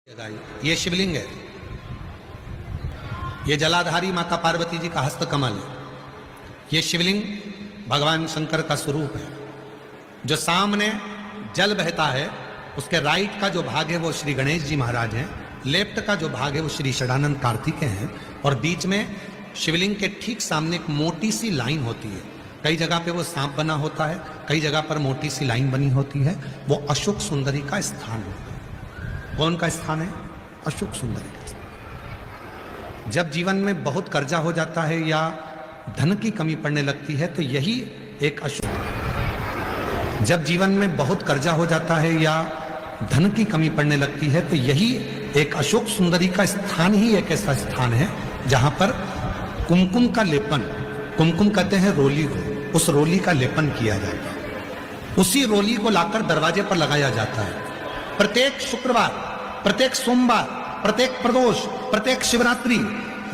ये शिवलिंग है, ये जलाधारी माता पार्वती जी का हस्त कमल है। ये शिवलिंग भगवान शंकर का स्वरूप है। जो सामने जल बहता है उसके राइट का जो भाग है वो श्री गणेश जी महाराज हैं, लेफ्ट का जो भाग है वो श्री षडानंद कार्तिकेय हैं, और बीच में शिवलिंग के ठीक सामने एक मोटी सी लाइन होती है। कई जगह पे वो सांप बना होता है, कई जगह पर मोटी सी लाइन बनी होती है। वो अशोक सुंदरी का स्थान होता है। कौन का स्थान है? अशोक सुंदरी का स्थान। जब जीवन में बहुत कर्जा हो जाता है या धन की कमी पड़ने लगती है तो यही एक अशोक, जब जीवन में बहुत कर्जा हो जाता है या धन की कमी पड़ने लगती है तो यही एक अशोक सुंदरी का स्थान ही एक ऐसा स्थान है जहां पर कुमकुम का लेपन, कुमकुम कहते हैं रोली को, उस रोली का लेपन किया जाता है। उसी रोली को लाकर दरवाजे पर लगाया जाता है। प्रत्येक शुक्रवार, प्रत्येक सोमवार, प्रत्येक प्रदोष, प्रत्येक शिवरात्रि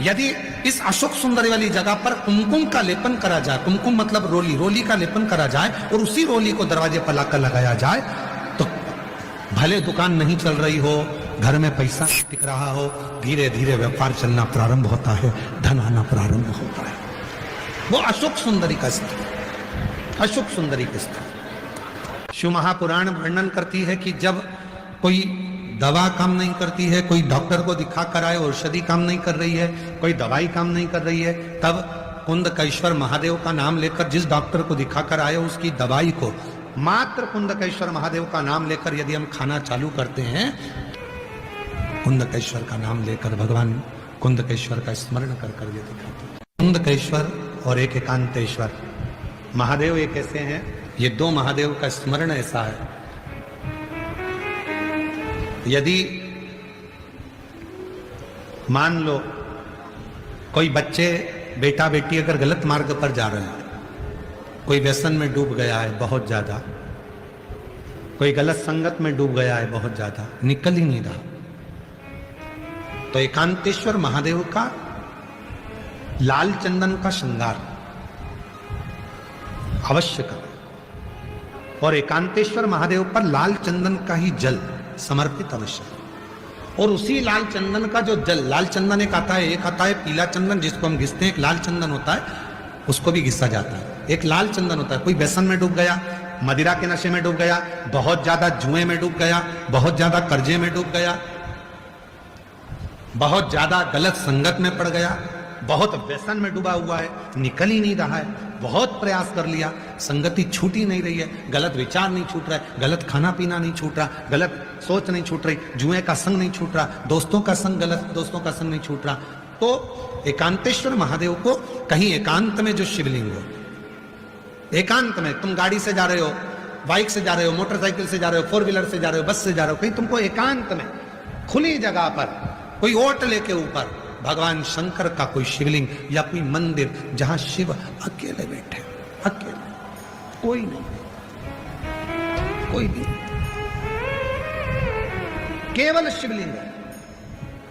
यदि इस अशोक सुंदरी वाली जगह पर कुमकुम का लेपन करा जाए, कुमकुम मतलब रोली, रोली का लेपन करा जाए और उसी रोली को दरवाजे पर लाकर लगाया जाए तो भले दुकान नहीं चल रही हो, घर में पैसा टिक रहा हो, धीरे धीरे व्यापार चलना प्रारंभ होता है, धन आना प्रारंभ होता है। वो अशोक सुंदरी का स्थान, अशोक सुंदरी का स्थान। शिव महापुराण वर्णन करती है कि जब कोई दवा काम नहीं करती है, कोई डॉक्टर को दिखा कर आए, औषधि काम नहीं कर रही है, कोई दवाई काम नहीं कर रही है, तब कुंदकेश्वर महादेव का नाम लेकर जिस डॉक्टर को दिखा कर आए उसकी दवाई को मात्र कुंदकेश्वर महादेव का नाम लेकर यदि हम खाना चालू करते हैं, कुंदकेश्वर का नाम लेकर, भगवान कुंदकेश्वर का स्मरण कर कर ये दिखाते हैं। कुंदकेश्वर और एक एकांतेश्वर महादेव एक ऐसे हैं, ये दो महादेव का स्मरण ऐसा है। यदि मान लो कोई बच्चे, बेटा बेटी अगर गलत मार्ग पर जा रहे हैं, कोई व्यसन में डूब गया है बहुत ज्यादा, कोई गलत संगत में डूब गया है बहुत ज्यादा, निकल ही नहीं रहा, तो एकांतेश्वर महादेव का लाल चंदन का श्रृंगार अवश्य करें और एकांतेश्वर महादेव पर लाल चंदन का ही जल समर्पित अवश्य करें। और उसी लाल चंदन का जो जल, लाल चंदन एक आता है, एक आता है पीला चंदन जिसको हम घिसते हैं, एक लाल चंदन होता है उसको भी घिसा जाता है। एक लाल चंदन होता है, कोई व्यसन में डूब गया, मदिरा के नशे में डूब गया, बहुत ज्यादा जुए में डूब गया, बहुत ज्यादा कर्जे में डूब गया, बहुत ज्यादा गलत संगत में पड़ गया, बहुत व्यसन में डूबा हुआ है, निकल ही नहीं रहा है, बहुत प्रयास कर लिया, संगति छूट ही नहीं रही है, गलत विचार नहीं छूट रहा है, गलत खाना पीना नहीं छूट रहा, गलत सोच नहीं छूट रही, जुए का संग नहीं छूट रहा, दोस्तों का संग, गलत दोस्तों का संग नहीं छूट रहा, तो एकांतेश्वर महादेव को कहीं एकांत में जो शिवलिंग हो, एकांत में तुम गाड़ी से जा रहे हो, बाइक से जा रहे हो, मोटरसाइकिल से जा रहे हो, फोर व्हीलर से जा रहे हो, बस से जा रहे हो, कहीं तुमको एकांत में खुली जगह पर कोई ओट लेके ऊपर भगवान शंकर का कोई शिवलिंग या कोई मंदिर जहां शिव अकेले बैठे, अकेले, कोई नहीं, कोई नहीं, केवल शिवलिंग है।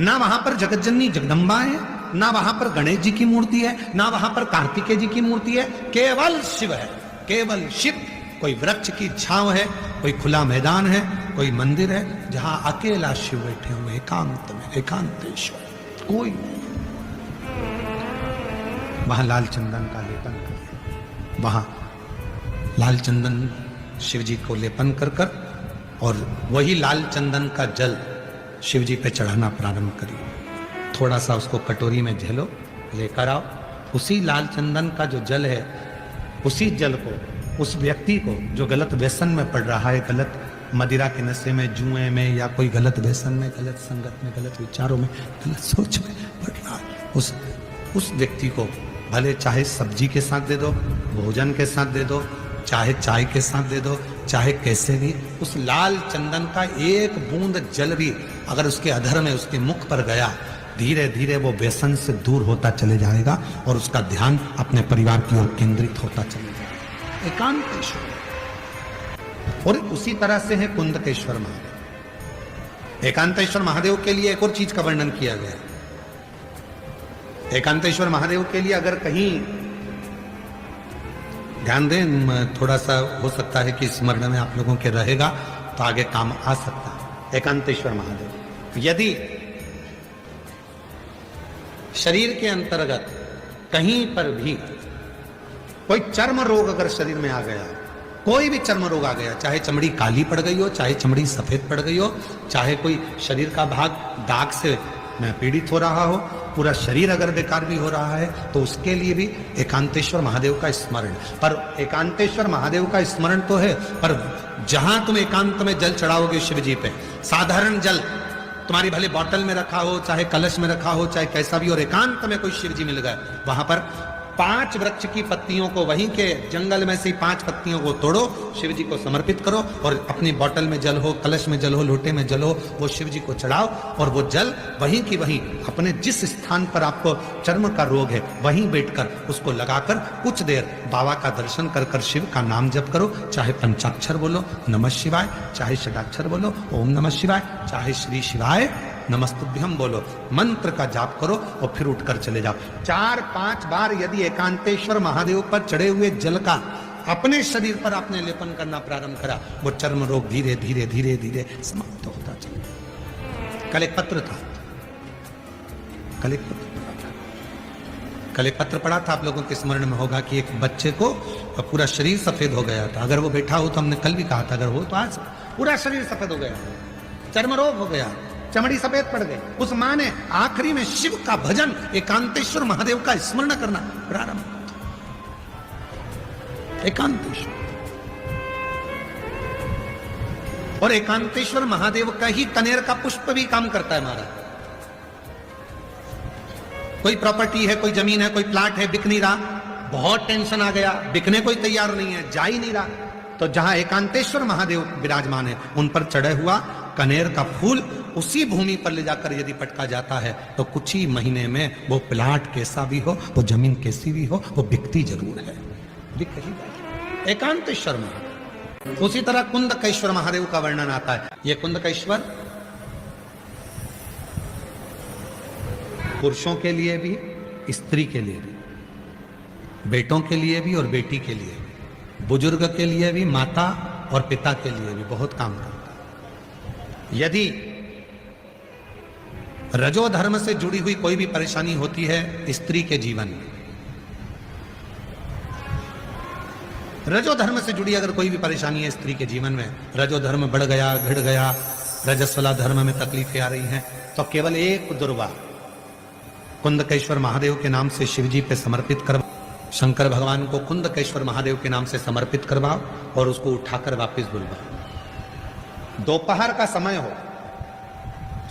ना वहां पर जगतजननी जगदम्बा है, ना वहां पर गणेश जी की मूर्ति है, ना वहां पर कार्तिकेय जी की मूर्ति है, केवल शिव है, केवल शिव। कोई वृक्ष की छांव है, कोई खुला मैदान है, कोई मंदिर है जहां अकेला शिव बैठे हुए एकांत में, एकांतेश्वर, कोई नहीं। वहां लाल चंदन का लेपन कर, वहां लाल चंदन शिव जी को लेपन कर कर और वही लाल चंदन का जल शिव जी पे चढ़ाना प्रारंभ करिए। थोड़ा सा उसको कटोरी में झेलो, लेकर आओ, उसी लाल चंदन का जो जल है, उसी जल को उस व्यक्ति को जो गलत व्यसन में पड़ रहा है, गलत मदिरा के नशे में, जुए में या कोई गलत व्यसन में, गलत संगत में, गलत विचारों में, गलत सोच में पड़ रहा है, उस व्यक्ति को भले चाहे सब्जी के साथ दे दो, भोजन के साथ दे दो, चाहे चाय के साथ दे दो, चाहे कैसे भी, उस लाल चंदन का एक बूंद जल भी अगर उसके अधर में, उसके मुख पर गया, धीरे धीरे वो व्यसन से दूर होता चले जाएगा और उसका ध्यान अपने परिवार की ओर केंद्रित होता चले जाएगा। एकांतेश्वर। और उसी तरह से है कुंदकेश्वर महादेव। एकांतेश्वर महादेव के लिए एक और चीज का वर्णन किया गया। एकांतेश्वर महादेव के लिए अगर कहीं ध्यान दें, थोड़ा सा हो सकता है कि स्मरण में आप लोगों के रहेगा तो आगे काम आ सकता है। एकांतेश्वर महादेव यदि शरीर के अंतर्गत कहीं पर भी कोई चर्म रोग अगर शरीर में आ गया, कोई भी चर्म रोग आ गया, चाहे चमड़ी काली पड़ गई हो, चाहे चमड़ी सफेद पड़ गई हो, चाहे कोई शरीर का भाग दाग से पीड़ित हो रहा हो, पूरा शरीर अगर बेकार भी हो रहा है, तो उसके लिए भी एकांतेश्वर महादेव का स्मरण। पर एकांतेश्वर महादेव का स्मरण तो है, पर जहां तुम एकांत में जल चढ़ाओगे शिव जी पे, साधारण जल तुम्हारी भले बोतल में रखा हो, चाहे कलश में रखा हो, चाहे कैसा भी, और एकांत में कोई शिव जी मिल गए, वहां पर 5 वृक्ष की पत्तियों को, वहीं के जंगल में से 5 पत्तियों को तोड़ो, शिव जी को समर्पित करो, और अपनी बोतल में जल हो, कलश में जल हो, लोटे में जल हो, वो शिव जी को चढ़ाओ, और वो जल वहीं की वहीं अपने जिस स्थान पर आपको चर्म का रोग है वहीं बैठकर उसको लगाकर कुछ देर बाबा का दर्शन कर कर शिव का नाम जप करो। चाहे पंचाक्षर बोलो नमः शिवाय, चाहे षडाक्षर बोलो ओम नमः शिवाय, चाहे श्री शिवाय नमस्तुभ्यम बोलो, मंत्र का जाप करो और फिर उठकर चले जाओ। 4-5 बार यदि एकांतेश्वर महादेव पर चढ़े हुए जल का अपने शरीर पर आपने लेपन करना प्रारंभ करा, वो चर्म रोग धीरे धीरे धीरे धीरे समाप्त होता चला। कल एक पत्र था, कल एक पत्र पढ़ा था, आप लोगों के स्मरण में होगा कि एक बच्चे को पूरा शरीर सफेद हो गया था। अगर वो बैठा हो तो हमने कल भी कहा था, अगर हो तो आज पूरा शरीर सफेद हो गया, चर्म रोग हो गया, चमड़ी सफेद पड़ गई। उस मां ने आखिरी में शिव का भजन, एकांतेश्वर महादेव का स्मरण करना प्रारंभ, एकांतेश्वर, और एकांतेश्वर महादेव का ही कनेर का पुष्प भी काम करता है महाराज। कोई प्रॉपर्टी है, कोई जमीन है, कोई प्लाट है, बिक नहीं रहा, बहुत टेंशन आ गया, बिकने कोई तैयार नहीं है, जा ही नहीं रहा, तो जहां एकांतेश्वर महादेव विराजमान है उन पर चढ़े हुआ कनेर का फूल उसी भूमि पर ले जाकर यदि पटका जाता है तो कुछ ही महीने में वो प्लाट कैसा भी हो, वो जमीन कैसी भी हो, वो बिकती जरूर है, बिक ही जाएगी। एकांतेश्वर महादेव। उसी तरह कुंदकेश्वर महादेव का वर्णन आता है। ये कुंदकेश्वर पुरुषों के लिए भी, स्त्री के लिए भी, बेटों के लिए भी और बेटी के लिए भी, बुजुर्ग के लिए भी, माता और पिता के लिए भी बहुत काम करता है। यदि रजो धर्म से जुड़ी हुई कोई भी परेशानी होती है स्त्री के जीवन में, रजो धर्म से जुड़ी अगर कोई भी परेशानी है स्त्री के जीवन में, रजो धर्म बढ़ गया, घट गया, रजस्वला धर्म में तकलीफें आ रही हैं, तो केवल एक दुर्वा कुंदकेश्वर महादेव के नाम से शिवजी पे समर्पित करवाओ, शंकर भगवान को कुंदकेश्वर महादेव के नाम से समर्पित करवाओ और उसको उठाकर वापस बुलवाओ। दोपहर का समय हो,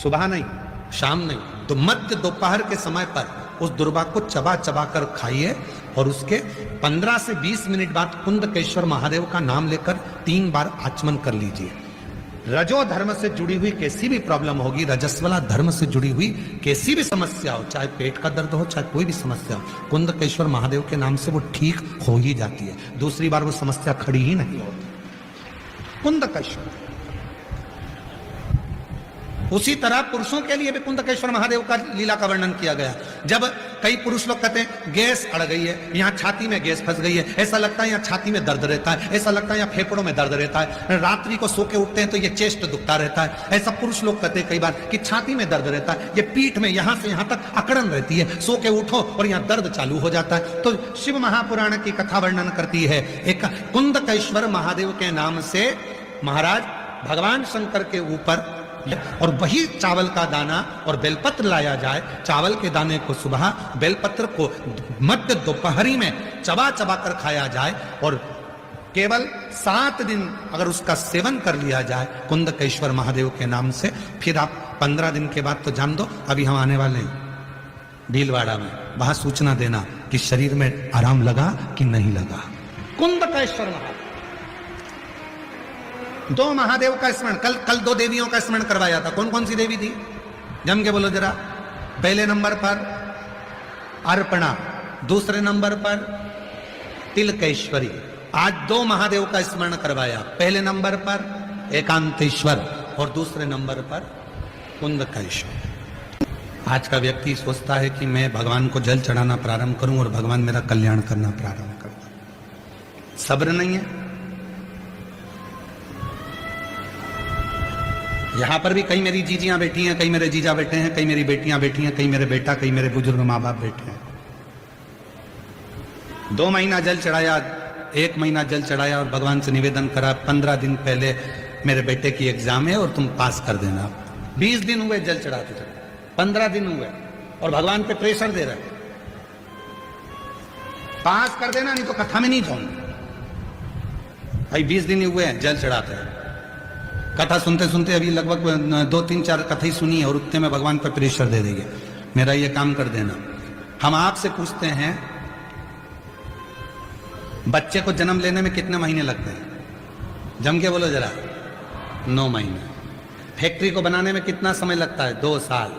सुबह नहीं, शाम नहीं, तो मध्य दोपहर के समय पर उस दुर्वा को चबा चबा कर खाइए और उसके 15 से 20 मिनट बाद कुंदकेश्वर महादेव का नाम लेकर 3 बार आचमन कर लीजिए। रजो धर्म से जुड़ी हुई कैसी भी प्रॉब्लम होगी, रजस्वला धर्म से जुड़ी हुई कैसी भी समस्या हो, चाहे पेट का दर्द हो, चाहे कोई भी समस्या हो, कुंदकेश्वर महादेव के नाम से वो ठीक हो ही जाती है, दूसरी बार वो समस्या खड़ी ही नहीं होती। कुंदकेश्वर। उसी तरह पुरुषों के लिए भी कुंदकेश्वर महादेव का लीला का वर्णन किया गया। जब कई पुरुष लोग कहते हैं गैस अड़ गई है, यहाँ छाती में गैस फंस गई है, ऐसा लगता है यहाँ छाती में दर्द रहता है, ऐसा लगता है यहाँ फेफड़ों में दर्द रहता है, रात्रि को सो के उठते हैं तो ये चेस्ट दुखता रहता है, ऐसा पुरुष लोग कहते हैं कई बार कि छाती में दर्द रहता है, ये पीठ में यहाँ से यहाँ तक अकड़न रहती है, सो के उठो और यहाँ दर्द चालू हो जाता है। तो शिव महापुराण की कथा वर्णन करती है, एक कुंदकेश्वर महादेव के नाम से महाराज भगवान शंकर के ऊपर और वही चावल का दाना और बेलपत्र लाया जाए, चावल के दाने को सुबह, बेलपत्र को मध्य दोपहरी में चबा चबा कर खाया जाए और केवल 7 दिन अगर उसका सेवन कर लिया जाए कुंदकेश्वर महादेव के नाम से, फिर आप 15 दिन के बाद तो जान दो, अभी हम आने वाले हैं भीलवाड़ा में, वहां सूचना देना कि शरीर में आराम लगा कि नहीं लगा। कुंदकेश्वर महादेव, 2 महादेव का स्मरण, कल 2 देवियों का स्मरण करवाया था। कौन कौन सी देवी थी, जम के बोलो जरा। पहले नंबर पर अर्पणा, दूसरे नंबर पर तिलकेश्वरी। आज 2 महादेव का स्मरण करवाया, पहले नंबर पर एकांतेश्वर और दूसरे नंबर पर कुंदकेश्वर। आज का व्यक्ति सोचता है कि मैं भगवान को जल चढ़ाना प्रारंभ करूं और भगवान मेरा कल्याण करना प्रारंभ कर दे। सब्र नहीं है, यहां पर भी कई मेरी जीजियां बैठी हैं, कई मेरे जीजा बैठे हैं, कई मेरी बेटियां बैठी हैं, कई मेरे बेटा, कई मेरे बुजुर्ग माँ बाप बैठे हैं। 2 महीना जल चढ़ाया, 1 महीना जल चढ़ाया और भगवान से निवेदन करा 15 दिन पहले मेरे बेटे की एग्जाम है और तुम पास कर देना। 20 दिन हुए जल चढ़ाते थे, 15 दिन हुए और भगवान पे प्रेशर दे रहे, पास कर देना नहीं तो कथा में नहीं जाऊंगा। भाई 20 दिन हुए हैं जल चढ़ाते हैं, कथा सुनते सुनते अभी लगभग 2 3 4 कथा ही सुनी है और उतने में भगवान पर प्रेशर दे देंगे, मेरा ये काम कर देना। हम आपसे पूछते हैं बच्चे को जन्म लेने में कितने महीने लगते हैं? जम के बोलो जरा। 9 महीने। फैक्ट्री को बनाने में कितना समय लगता है? 2 साल।